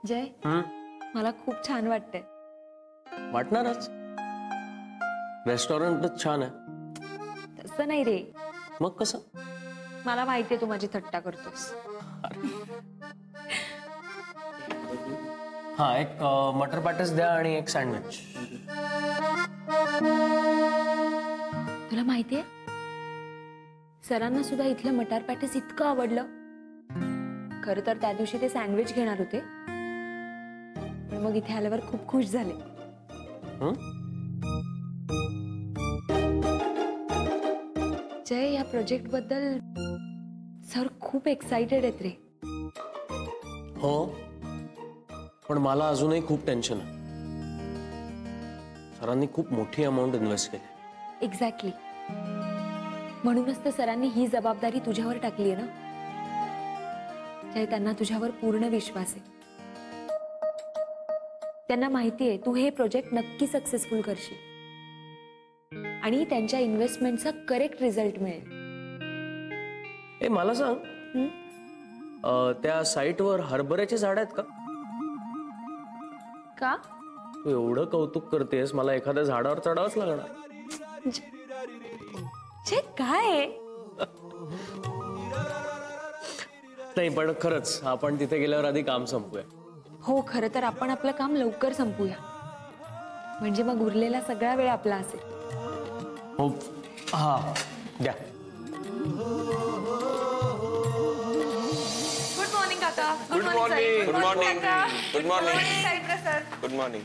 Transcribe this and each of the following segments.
जय मला खूप छान वाटतंय. वाटणारच. रेस्टॉरंटच छान आहे. तसं नाही रे. मग कसं? मला माहितीये तू माझी थट्टा करतोस. हाँ एक मटर पॅटिस द्या आणि एक सँडविच. तुला माहितीये सरांना सुद्धा इथलं मटार पॅटिस इतकं आवडलं. खरं तर त्या दिवशी ते सँडविच घेणार होते पण मग इथे आल्यावर खूप खुश झाले. जय या प्रोजेक्ट बद्दल सर खूप एक्साइटेड आहेत रे. हो पण मला अजूनही खूप टेन्शन आहे. सरांनी खूप मोठी अमाउंट इन्व्हेस्ट केली. एक्झॅक्टली. म्हणूनच तर सरांनी ही जबाबदारी तुझ्यावर टाकली आहे ना. जय त्यांना तुझ्यावर पूर्ण विश्वास आहे. त्यांना माहिती आहे तू हे प्रोजेक्ट नक्की सक्सेसफुल करशील आणि त्यांच्या इन्व्हेस्टमेंटचा करेक्ट रिझल्ट मिळेल. ए मला सांग त्या साईटवर हरभऱ्याची झाड आहेत का? का? तू एवढं कौतुक करतेस मला एखाद्या झाडावर चढावंच लागणार. जे काय नाही पण खरंच आपण तिथे गेल्यावर आधी काम संपूया. हो खरं तर आपण आपलं काम लवकर संपूया म्हणजे मग उरलेला सगळा वेळ आपला असेल. हो हा द्या. गुड मॉर्निंग काका. Good morning. Good morning. Good morning. Good morning.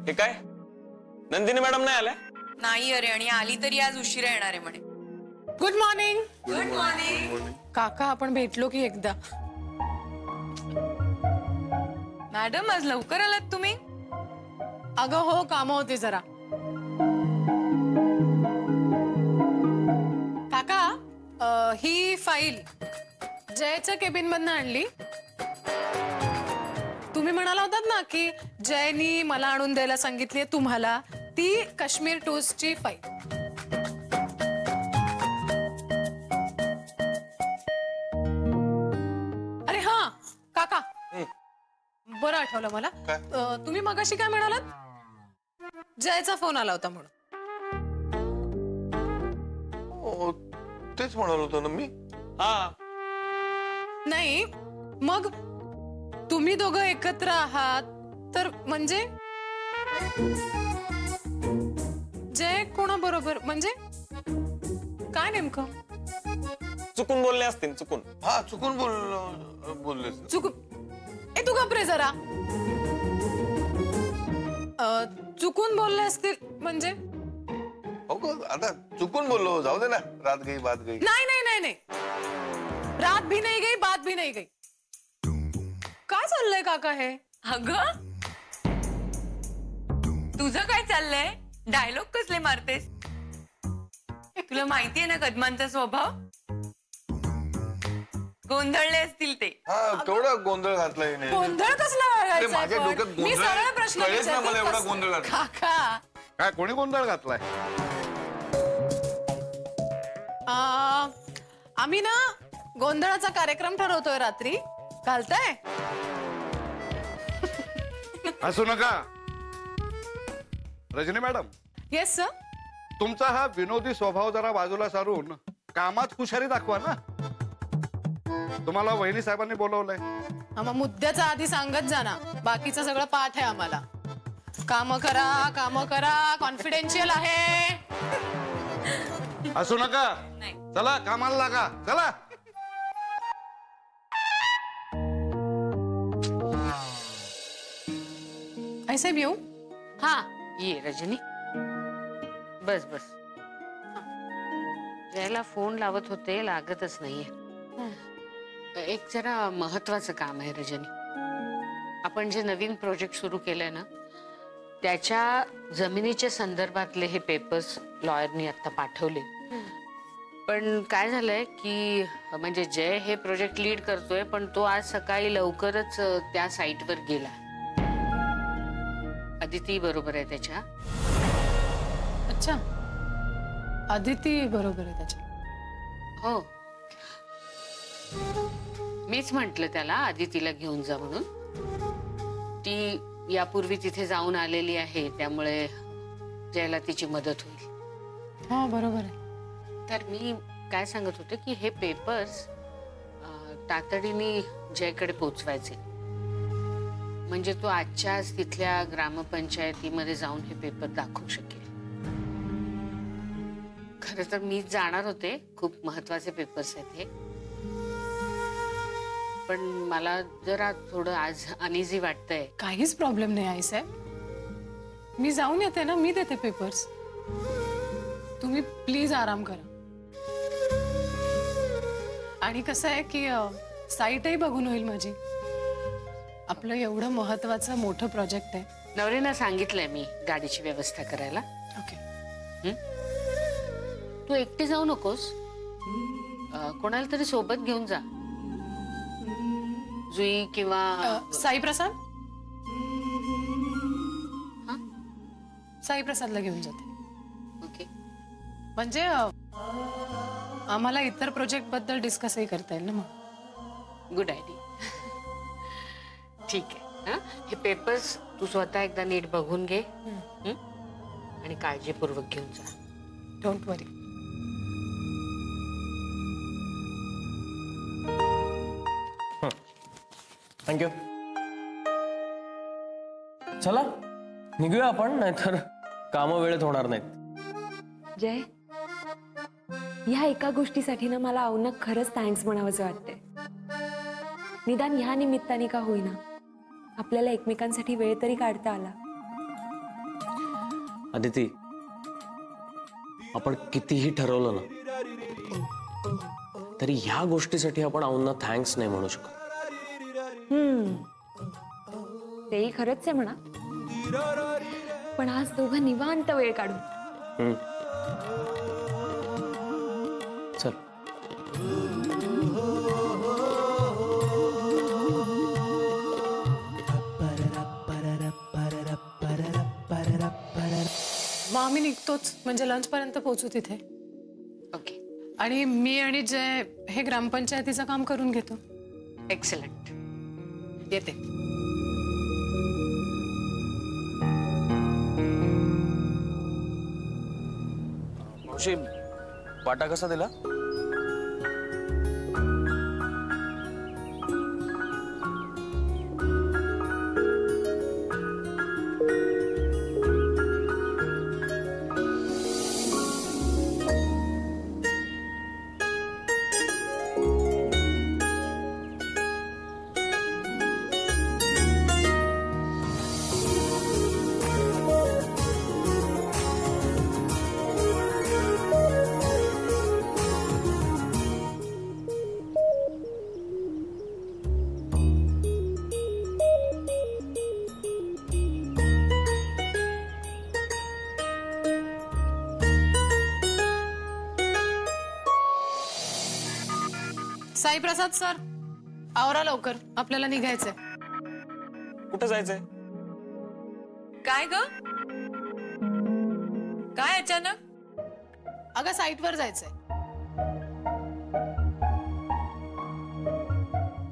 हे काय नंदिनी मॅडम नाही आल्या? नाही अरे आणि आली तरी आज उशिरा येणार आहे म्हणे. Good morning. Good morning. काका आपण भेटलो की एकदा. मॅडम आज लवकर आलात तुम्ही? अगं हो कामं होती जरा. काका ही फाईल जयच्या केबिन मधनं आणली. तुम्ही म्हणाला होतात ना की जयनी मला आणून द्यायला सांगितली तुम्हाला ती काश्मीर टूर्सची फाईल. अरे हा काका बरं आठवलं मला. तुम्ही मगाशी काय म्हणालात? जयचा फोन आला होता म्हणून. तेच म्हणाल होतो ना मी. हा नाही मग तुम्ही दोघं एकत्र आहात तर म्हणजे जय कोणाबरोबर म्हणजे काय नेमकं? चुकून बोलले असतील. चुकून. हा चुकून बोलले. चुकून. ए तू गप रे जरा. चुकून बोलले असतील म्हणजे आता चुकून बोललो जाऊ दे ना. रात गई बात गई. नाही नाही नाही नाही रात भी नहीं गई बात भी नहीं गई. काय चाललंय काका हे? अगं तुझं काय चाललंय? डायलॉग कसले मारतेस? तुला माहितीये ना कदमांचा स्वभाव. गोंधळले असतील ते. हा केवढा गोंधळ घातलाय. गोंधळ कसला वाढायचा? माझ्या डोक्यात मी सरळ प्रश्न कळेच ना मला एवढा गोंधळ घातला. काका काय कोणी गोंधळ घातलाय? आम्ही ना गोंधळाचा कार्यक्रम ठरवतोय रात्री. घालताय? असू नका रजनी मॅडम. Yes sir. तुमचा हा विनोदी स्वभाव जरा बाजूला सारून कामात हुशारी दाखवा ना. तुम्हाला वहिनी साहेबांनी बोलवलंय. मग मुद्द्याचा आधी सांगत जा ना. बाकीचं सगळं पाठ आहे आम्हाला. काम करा कॉन्फिडेन्शियल आहे. असू नका. चला कामाला लागा. चला. ऐसे भी येऊ? हाँ ये रजनी बस बस. जयला फोन लावत होते लागतच नाहीये. एक जरा महत्वाचं काम आहे रजनी. आपण जे नवीन प्रोजेक्ट सुरू केलंय ना त्याच्या जमिनीच्या संदर्भातले हे पेपर्स लॉयरनी आता पाठवले. पण काय झालंय की म्हणजे जय हे प्रोजेक्ट लीड करतोय पण तो आज सकाळी लवकरच त्या साईटवर गेला. अदिती बरोबर आहे त्याच्या. अच्छा अदिती बरोबर आहे त्याच्या. हो मीच म्हंटल त्याला आधी तिला घेऊन जा म्हणून. ती यापूर्वी तिथे जाऊन आलेली आहे, त्यामुळे जयला तिची मदत होईल. हा बरोबर आहे. तर मी काय सांगत होते की हे पेपर्स तातडीने जयकडे पोचवायचे, म्हणजे तो आजच्या आज तिथल्या ग्रामपंचायतीमध्ये जाऊन हे पेपर दाखवू शकेल. खरं तर मी जाणार होते, खूप महत्वाचे पेपर्स आहेत हे, पण मला जरा थोडं आज अनइझी वाटतंय. काहीच प्रॉब्लेम नाही आई साहेब, मी जाऊन येते ना, मी देते पेपर्स. तुम्ही प्लीज आराम करा. आणि कसं आहे की साईटही बघून होईल माझी. आपलं एवढं महत्वाचं मोठं प्रोजेक्ट आहे. नवरीनं सांगितलंय मी गाडीची व्यवस्था करायला. ओके. तू एकटी जाऊ नकोस, कोणाला तरी सोबत घेऊन जा. जुई किंवा साई प्रसाद. साई प्रसादला घेऊन जाते. ओके. म्हणजे आम्हाला इतर प्रोजेक्ट बद्दल डिस्कसही करता येईल ना मग. Good idea. ठीक आहे. हे पेपर्स तू स्वतः एकदा नीट बघून घे आणि काळजीपूर्वक घेऊन जा. Don't worry. थँक्यू. चला निघूया आपण, नाहीतर कामं वेळेत होणार नाहीत. जय, ह्या एका गोष्टीसाठी ना मला अवनं खरंच थँक्स म्हणावंसं वाटतंय. निदान ह्या निमित्ताने का होईना आपल्याला एकमेकांसाठी वेळ तरी काढता आला. अदिती, आपण कितीही ठरवलं ना तरी ह्या गोष्टीसाठी आपण अवना थँक्स नाही म्हणू शकत. तेही खरंच आहे म्हणा, पण आज दोघं निवांत वेळ काढू. चल. मग आम्ही निघतोच, म्हणजे लंच पर्यंत पोहोचू तिथे. ओके. आणि मी आणि जय हे ग्रामपंचायतीचं काम करून घेतो. एक्सलंट. येते. मावशी, वाटा कसा दिला? साई प्रसाद सर, आवरा लवकर, आपल्याला निघायचंय. कुठे जायचंय? काय ग? काय अचानक? अगं साईटवर जायचंय.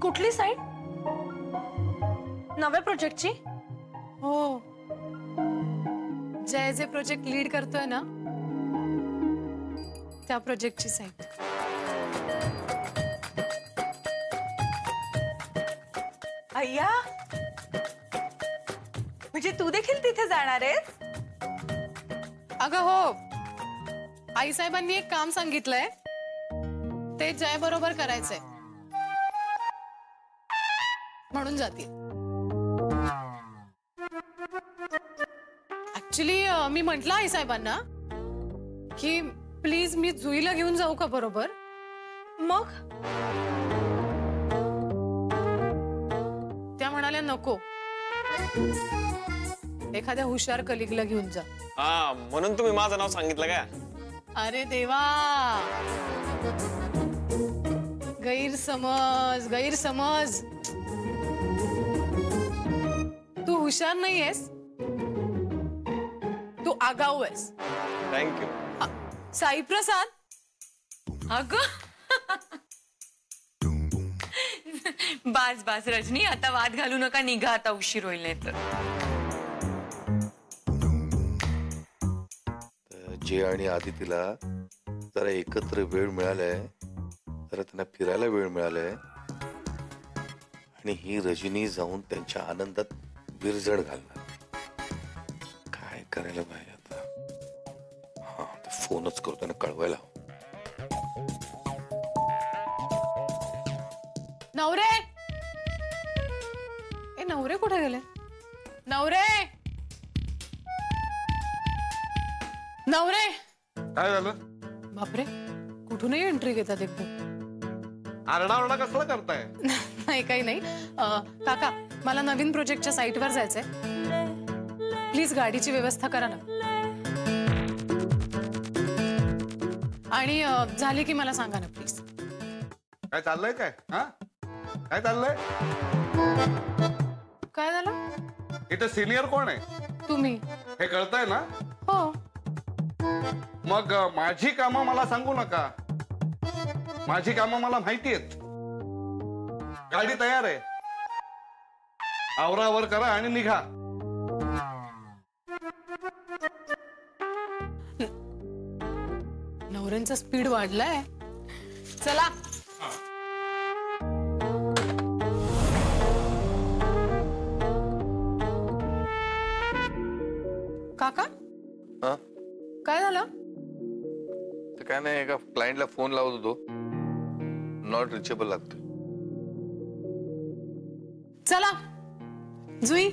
कुठली साईट? नव्या प्रोजेक्टची? हो, जय जे प्रोजेक्ट लीड करतोय ना त्या प्रोजेक्टची साईट. अय्या, म्हणजे तू देखील तिथे जाणार आहेस? अगं हो, आई साहेबांनी एक काम सांगितलंय, ते जय बरोबर करायचंय म्हणून जाते. ऍक्च्युली मी म्हंटल आई साहेबांना की प्लीज मी जुईला घेऊन जाऊ का बरोबर. मग त्या म्हणाल्या नको, एखाद्या हुशार कलिगला घेऊन जा. हा, म्हणून तुम्ही माझं नाव सांगितलं का? अरे देवा, गैरसमज गैरसमज. तू हुशार नाहीयेस, तू आगाऊ आहेस. थँक्यू. साई प्रसाद, अगं बास बास रजनी, आता वाद घालू नका, निघा आता, उशीर होईल नाही तर. जे आणि आदितीला जरा एकत्र वेळ मिळालाय, जरा त्यांना फिरायला वेळ मिळालाय आणि ही रजनी जाऊन त्यांच्या आनंदात विरजण घालणार. काय करायला पाहिजे आता? हा, फोनच करतो ना, कळवायला. नवरे, ए नवरे कुठे गेले? नवरे, नवरे. काय झालं? बापरे, कुठूनही एंट्री घेतात एकदम. आरडाओरडा कसला करताय? नाही काही नाही. काका, मला नवीन प्रोजेक्टच्या साईटवर जायचंय. प्लीज गाडीची व्यवस्था करा ना. आणि झाली की मला सांगा ना प्लीज. काय चाललंय काय? हा, काय चाललंय? काय झालं? इथे सिनियर कोण आहे? तुम्ही. हे कळतंय ना? हो. मग माझी कामं मला सांगू नका. माझी कामं मला माहिती आहेत. गाडी तयार आहे, आवरावर करा आणि निघा. नवऱ्यांचा स्पीड वाढलाय. चला. काका, हा, काय झालं? तर काय नाही, एका क्लायंटला फोन लावत होतो, नॉट रिचेबल लागतोय. चला जुई,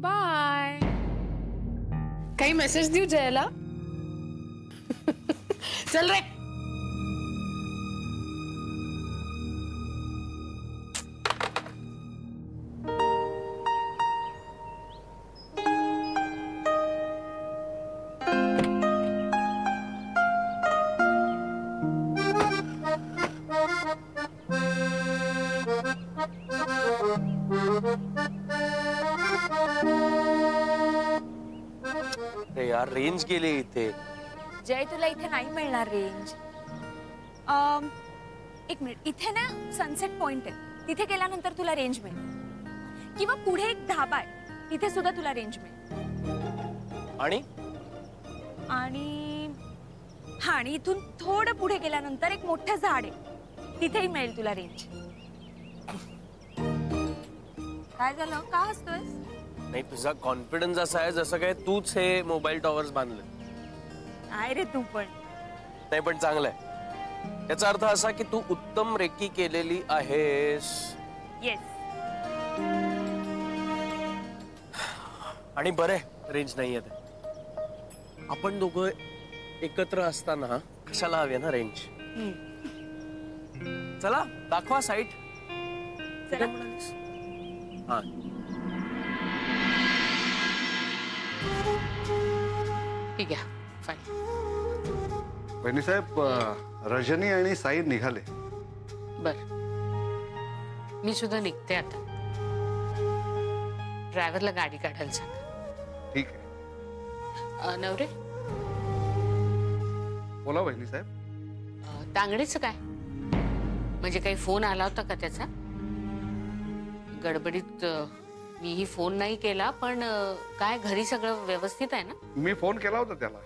बाय. काही मेसेज देऊ जयाला? चल रे. अरे यार, रेंज गेली इथे. जय, तुला इथे नाही मिळणार रेंज. एक मिनिट, इथे ना सनसेट पॉइंट आहे, तिथे गेल्यानंतर तुला रेंज मिळेल. किंवा पुढे एक धाबा आहे, तिथे सुद्धा तुला रेंज मिळेल. आणि हा, आणि इथून थोडं पुढे गेल्यानंतर एक मोठं झाड आहे, तिथेही मिळेल तुला रेंज. काय झालं, का हसतोयस? नाही, तुझा कॉन्फिडन्स असा आहे जसं काय तूच हे मोबाईल टॉवर्स बांधले. काय रे तू पण. नाही, पण चांगलं आहे. याचा अर्थ असा की तू उत्तम रेकी केलेली आहेस. येस. आणि बरे रेंज नाही येत. आपण दोघं एकत्र असताना कशाला हवी ना रेंज. चला दाखवा साईट. हा, ठीक आहे, फाईन. बहिणीसाहेब, रजनी आणि साई निघाले. बर, मी सुद्धा निघते आता. ड्रायव्हरला गाडी काढायला सांगा. ठीक आहे. नवरे, बोला बहिणीसाहेब. तांगडीचं काय? म्हणजे काही फोन आला होता का त्याचा? गडबडीत मीही फोन नाही केला, पण काय घरी सगळं व्यवस्थित आहे ना? मी फोन केला होता त्याला,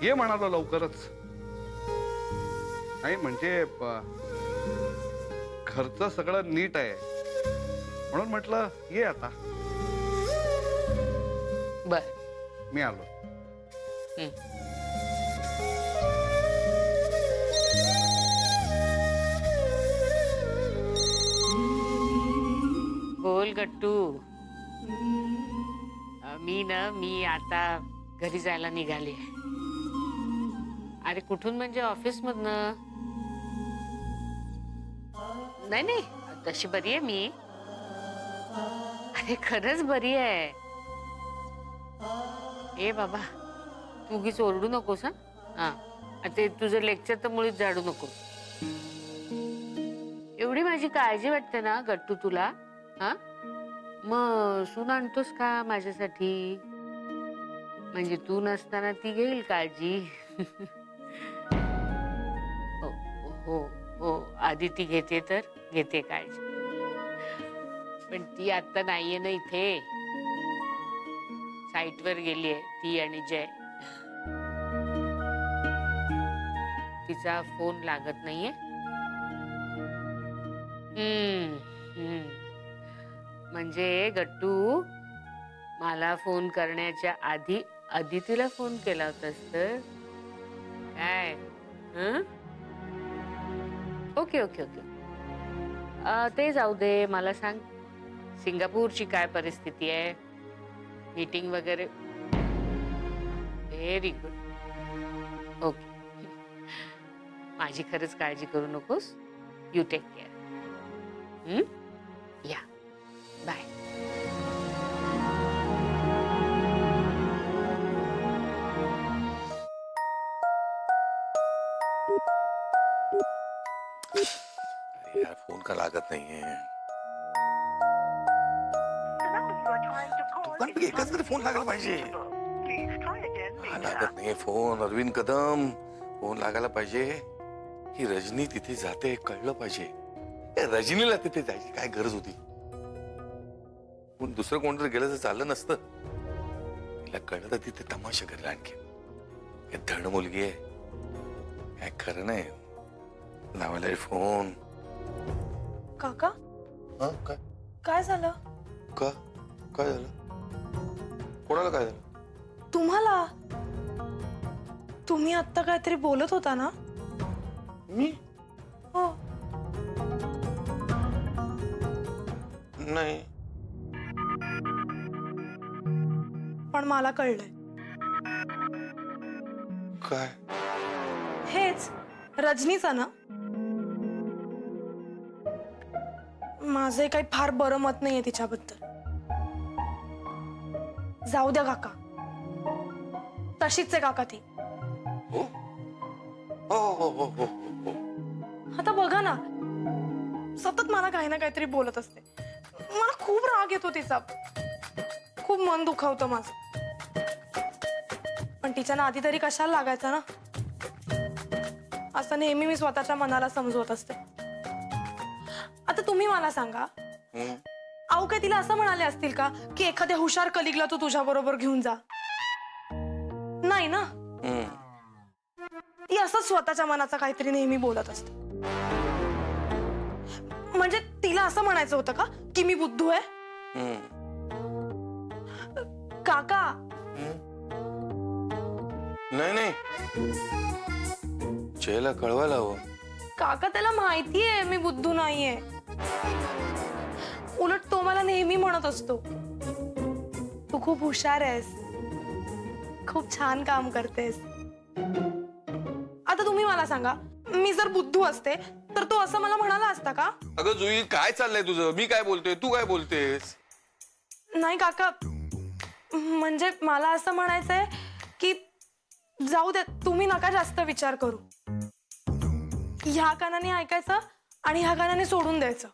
ये म्हणालो लवकरच. नाही म्हणजे घरचं सगळं नीट आहे म्हणून म्हटलं ये आता. बर, मी आलो. बोल गट्टू. मी आता घरी जायला निघाली. अरे कुठून म्हणजे ऑफिस मधनं? नाही, तशी बरी आहे मी. अरे खरंच बरी आहे. ए बाबा, तू उगीच ओरडू नकोस. हा, ते तुझं लेक्चर तर मुळीच झाडू नको. एवढी माझी काळजी वाटते ना गट्टू तुला. हा, मग सून आणतोस का माझ्यासाठी? म्हणजे तू नसताना ती घेईल काळजी. हो हो हो, आदिती घेते तर घेते काळजी, पण ती आता नाहीये ना इथे. साईटवर गेलीये ती आणि जय. तिचा फोन लागत नाहीये. म्हणजे गट्टू मला फोन करण्याच्या आधी आदितीला फोन केला होतास तर काय? Okay okay okay. ते जाऊ दे. मला सांग सिंगापूरची काय परिस्थिती आहे? मीटिंग वगैरे? Very good. ओके. माझी खरंच काळजी करू नकोस. You take care. Yeah bye. यार फोन का लागत नाहीये. दोघांपैकी एकाच तरी फोन लागला पाहिजे. हा लागत नाहीये फोन. अरविंद कदम फोन लागायला पाहिजे. ही रजनी तिथे जाते कळलं पाहिजे. रजनीला तिथे जायची काय गरज होती? पण दुसरं कोणतरी गेलं तर चाललं नसतं. तिला कळलं तर तिथे तमाशा करेल आणखी. धड मुलगी आहे. काय खरं नाही. लावायला फोन. काका काय काय झालं? काय झालं? कोणाला काय झालं? तुम्हाला. तुम्ही आता काहीतरी बोलत होता ना? मी? हो. नाही. पण मला कळलंय. काय? हेच रजनीचा ना? माझे काही फार बरं मत नाहीये तिच्याबद्दल. जाऊ द्या काका. तशीच आहे काका ती. हो हो हो हो हो हो. आता बघा ना, सतत मला काही ना काहीतरी बोलत असते. मला खूप राग येतो तिचा. खूप मन दुखावतं माझं. पण तिच्या नादी तरी कशाला लागायचं ना? असं नेहमी मी स्वतःच्या मनाला समजवत असते. आता तुम्ही मला सांगा, अहो काय तिला असं म्हणाले असतील का की एखाद्या हुशार कलिगला तू तुझ्या बरोबर घेऊन जा? नाही ना. ती असं स्वतःच्या मनाचा काहीतरी नेहमी बोलत असते. म्हणजे तिला असं म्हणायचं होतं का की मी बुद्धू आहे? काका. नाही जयला कळवायला हवं. काका त्याला माहितीये मी बुद्धू नाहीये. उलट तो मला नेहमी म्हणत असतो तू खूप हुशार आहेस, खूप छान काम करतेस. आता तुम्ही मला सांगा, मी जर बुद्धू असते तर तो असं मला म्हणाला असता का? अगं जुई काय चाललंय तुझं? मी काय बोलतोय तू काय बोलतेस? नाही काका, म्हणजे मला असं म्हणायचंय की जाऊ दे, तुम्ही नका जास्त विचार करू. ह्या कानाने ऐकायचं आणि ह्या कानाने सोडून द्यायचं.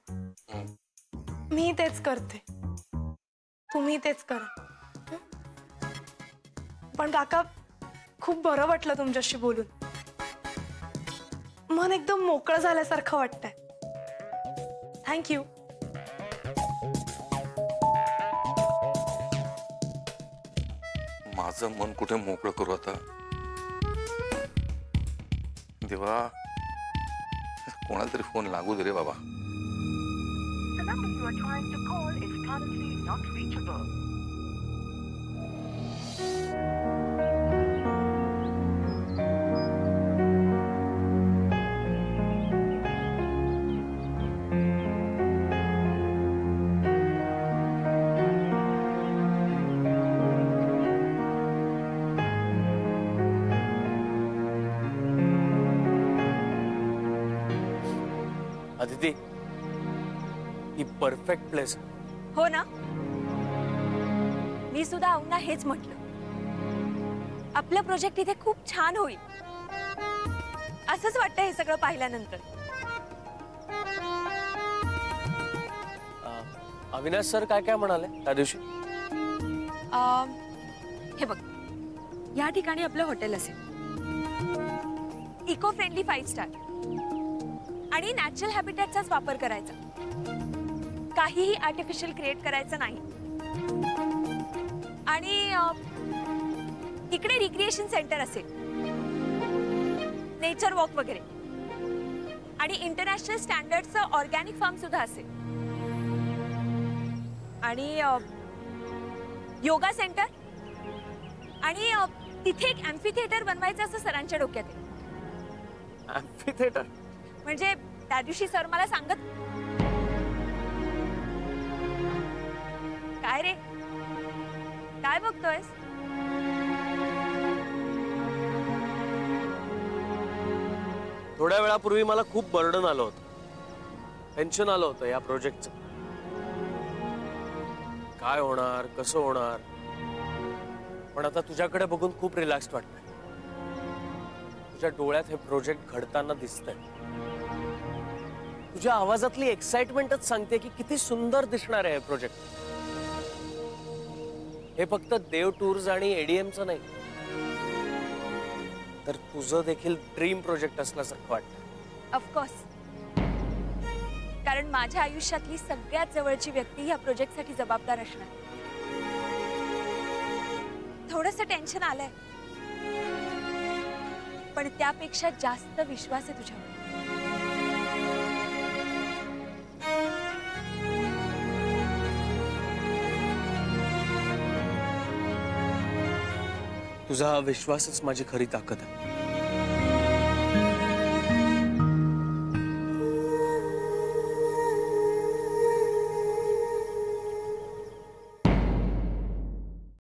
मी तेच करते, तुम्ही तेच करा. पण काका खूप बरं वाटलं तुमच्याशी बोलून. मन एकदम मोकळं झाल्यासारखं वाटतंय. थँक्यू. माझं मन कुठे मोकळं करू आता? देवा, कोणाला तरी फोन लागू दे रे बाबा. अदिती, ही परफेक्ट प्लेस. हो ना. मी सुद्धा अवना हेच म्हटलं. आपलं प्रोजेक्ट इथे खूप छान होईल असंच वाटतं हे सगळं पाहिल्यानंतर. अविनाश सर काय काय म्हणाले त्या दिवशी? हे बघ, या ठिकाणी आपलं हॉटेल असेल, इको फ्रेंडली 5 स्टार. आणि नॅचरल हॅबिटॅटचाच वापर करायचा. काहीही आर्टिफिशियल क्रिएट करायचं नाही. आणि इकडे रिक्रिएशन सेंटर असेल, नेचर वॉक वगैरे, आणि इंटरनॅशनल स्टँडर्डचं ऑर्गॅनिक फार्म सुद्धा असेल. आणि योगा सेंटर, आणि तिथे एक ॲम्फी थिएटर बनवायचं असं सरांच्या डोक्यात आहे. ॲम्फी थिएटर म्हणजे त्या दिवशी सर मला सांगत, काय रे, काय बघतोयस? थोड्या वेळापूर्वी मला खूप बर्डन आलं होतं, टेन्शन आलं होतं या प्रोजेक्टचं. काय होणार, कसं होणार. पण आता तुझ्याकडे बघून खूप रिलॅक्स्ड वाटतंय. तुझ्या डोळ्यात हे प्रोजेक्ट घडताना दिसतंय. तुझ्या आवाजातली एक्साइटमेंटच सांगते की किती सुंदर दिसणार आहे हे प्रोजेक्ट. हे फक्त देव टूर्स आणि एडीएमचं नाही, तर तुझं देखील ड्रीम प्रोजेक्ट असल्यासारखं वाटतं. ऑफकोर्स, कारण माझ्या आयुष्यातली सगळ्यात जवळची व्यक्ती ह्या प्रोजेक्टसाठी जबाबदार असणार. थोडंसं टेन्शन आलंय, पण त्यापेक्षा जास्त विश्वास आहे तुझ्यावर. तुझा विश्वासच माझी खरी ताकद आहे.